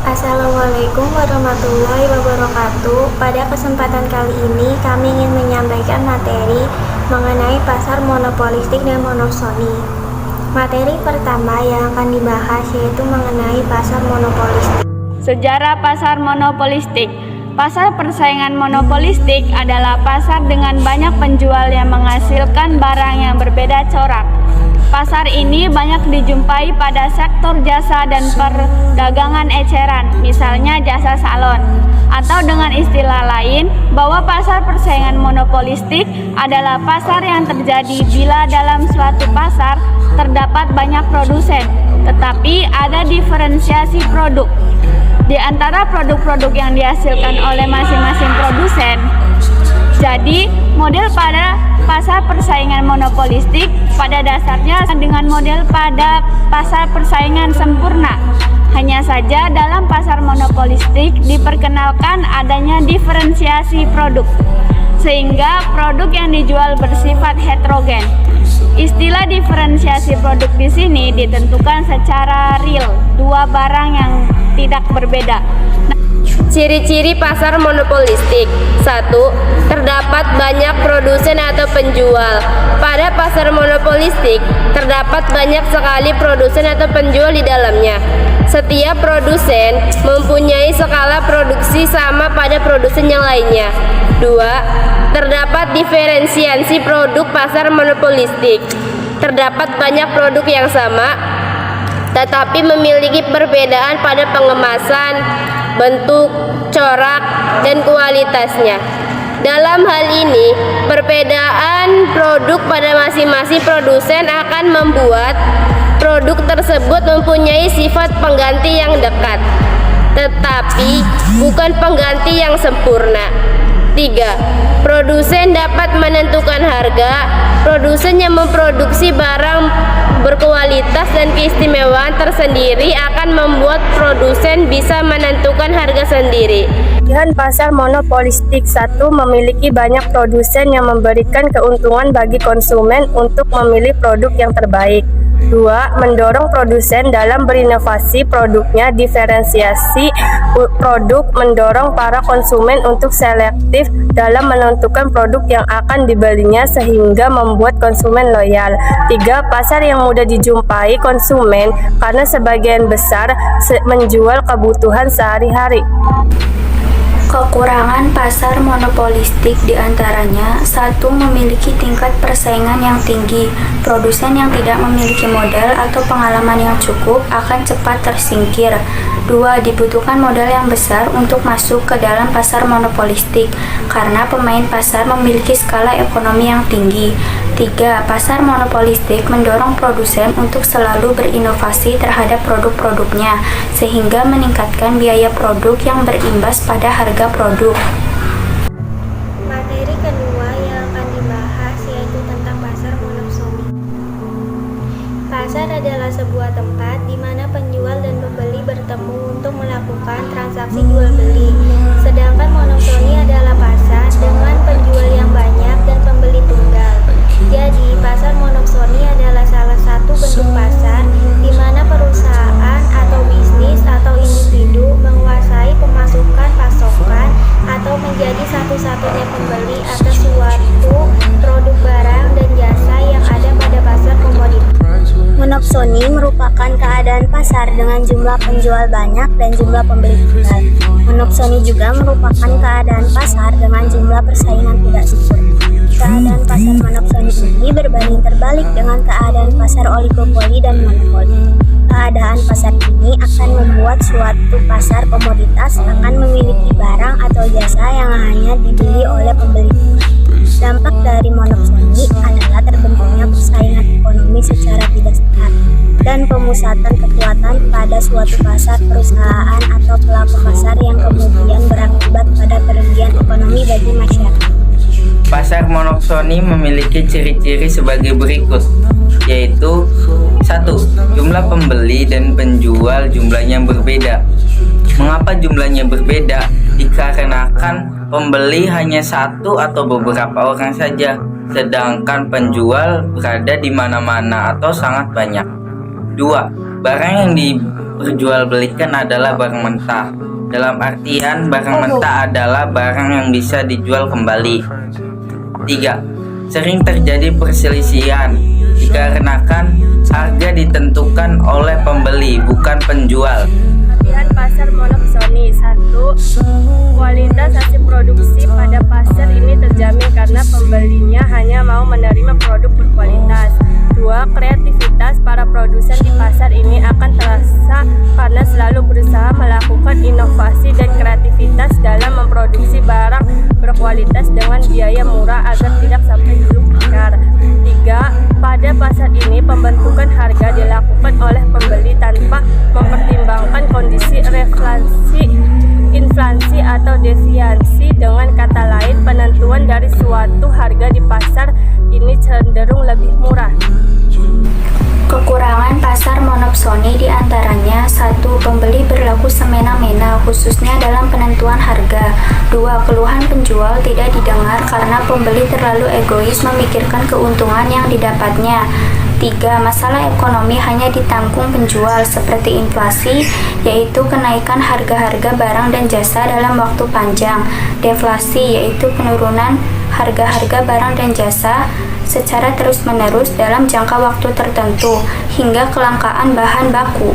Assalamualaikum warahmatullahi wabarakatuh. Pada kesempatan kali ini kami ingin menyampaikan materi mengenai pasar monopolistik dan monopsoni. Materi pertama yang akan dibahas yaitu mengenai pasar monopolistik. Sejarah pasar monopolistik. Pasar persaingan monopolistik adalah pasar dengan banyak penjual yang menghasilkan barang yang berbeda corak. Pasar ini banyak dijumpai pada sektor jasa dan perdagangan eceran, misalnya jasa salon. Atau dengan istilah lain, bahwa pasar persaingan monopolistik adalah pasar yang terjadi bila dalam suatu pasar terdapat banyak produsen, tetapi ada diferensiasi produk. Di antara produk-produk yang dihasilkan oleh masing-masing produsen. Jadi, model pada pasar persaingan monopolistik pada dasarnya dengan model pada pasar persaingan sempurna. Hanya saja dalam pasar monopolistik diperkenalkan adanya diferensiasi produk, sehingga produk yang dijual bersifat heterogen. Istilah diferensiasi produk di sini ditentukan secara real, dua barang yang tidak berbeda. Ciri-ciri pasar monopolistik. 1. Terdapat banyak produsen atau penjual. Pada pasar monopolistik, terdapat banyak sekali produsen atau penjual di dalamnya. Setiap produsen mempunyai skala produksi sama pada produsen yang lainnya. 2. Terdapat diferensiasi produk pasar monopolistik. Terdapat banyak produk yang sama, tetapi memiliki perbedaan pada pengemasan, bentuk, corak, dan kualitasnya. Dalam hal ini, perbedaan produk pada masing-masing produsen akan membuat produk tersebut mempunyai sifat pengganti yang dekat, tetapi bukan pengganti yang sempurna. 3. Produsen dapat menentukan harga. Produsen yang memproduksi barang berkualitas dan keistimewaan tersendiri akan membuat produsen bisa menentukan harga sendiri. Dengan pasar monopolistik, 1. Memiliki banyak produsen yang memberikan keuntungan bagi konsumen untuk memilih produk yang terbaik. 2. Mendorong produsen dalam berinovasi produknya. Diferensiasi produk mendorong para konsumen untuk selektif dalam menentukan produk yang akan dibelinya sehingga membuat konsumen loyal. 3. Pasar yang mudah dijumpai konsumen karena sebagian besar menjual kebutuhan sehari-hari. Kekurangan pasar monopolistik diantaranya 1. Memiliki tingkat persaingan yang tinggi. Produsen yang tidak memiliki modal atau pengalaman yang cukup akan cepat tersingkir. 2. Dibutuhkan modal yang besar untuk masuk ke dalam pasar monopolistik karena pemain pasar memiliki skala ekonomi yang tinggi. 3. Pasar monopolistik mendorong produsen untuk selalu berinovasi terhadap produk-produknya sehingga meningkatkan biaya produk yang berimbas pada harga produk. Materi kedua yang akan dibahas yaitu tentang pasar monopsoni. Pasar adalah sebuah tempat di mana penjual dan pembeli bertemu untuk melakukan transaksi jual beli. Sedangkan monopsoni adalah pasar dengan penjual yang banyak dan pembeli tunggal. Jadi, pasar monopsoni adalah salah satu bentuk pasar di mana perusahaan atau bisnis atau individu menguasai pemasukan pasokan atau menjadi satu-satunya pembeli atas suatu produk barang dan jasa yang ada pada pasar komoditas. Monopsoni merupakan keadaan pasar dengan jumlah penjual banyak dan jumlah pembeli tunggal. Monopsoni juga merupakan keadaan pasar dengan jumlah persaingan tidak sempurna. Keadaan pasar monopsoni ini berbanding terbalik dengan keadaan pasar oligopoli dan monopoli. Keadaan pasar ini akan membuat suatu pasar komoditas akan memiliki barang atau jasa yang hanya dibeli oleh pembeli tunggal. Dampak dari monopsoni adalah terbentuknya persaingan ekonomi secara tidak sehat dan pemusatan kekuatan pada suatu pasar perusahaan atau pelaku pasar yang kemudian berakibat pada kerugian ekonomi bagi masyarakat. Pasar monopsoni memiliki ciri-ciri sebagai berikut, yaitu 1. Jumlah pembeli dan penjual jumlahnya berbeda. Mengapa jumlahnya berbeda? Dikarenakan pembeli hanya satu atau beberapa orang saja, sedangkan penjual berada di mana-mana atau sangat banyak. 2. Barang yang diperjualbelikan adalah barang mentah. Dalam artian, barang mentah adalah barang yang bisa dijual kembali. 3. Sering terjadi perselisihan dikarenakan harga ditentukan oleh pembeli, bukan penjual. Kelebihan pasar monoksoni. 1. Kualitas hasil produksi pada pasar ini terjamin karena pembelinya hanya mau menerima produk berkualitas. 2. Kreativitas para produsen di pasar ini akan terasa karena selalu berusaha melakukan inovasi dan kreativitas dalam memproduksi barang berkualitas dengan biaya murah agar tidak sampai gulung tikar. 3. Pada pasar ini pembentukan harga dilakukan oleh pembeli tanpa mempertimbangkan kondisi inflasi atau deviasi. Dengan kata lain, penentuan dari suatu harga di pasar ini cenderung lebih murah. Kekurangan pasar monopsoni diantaranya 1. Pembeli berlaku semena-mena khususnya dalam penentuan harga. 2. Keluhan penjual tidak didengar karena pembeli terlalu egois memikirkan keuntungan yang didapatnya. 3. Masalah ekonomi hanya ditanggung penjual seperti inflasi, yaitu kenaikan harga-harga barang dan jasa dalam waktu panjang. Deflasi, yaitu penurunan harga-harga barang dan jasa secara terus-menerus dalam jangka waktu tertentu, hingga kelangkaan bahan baku.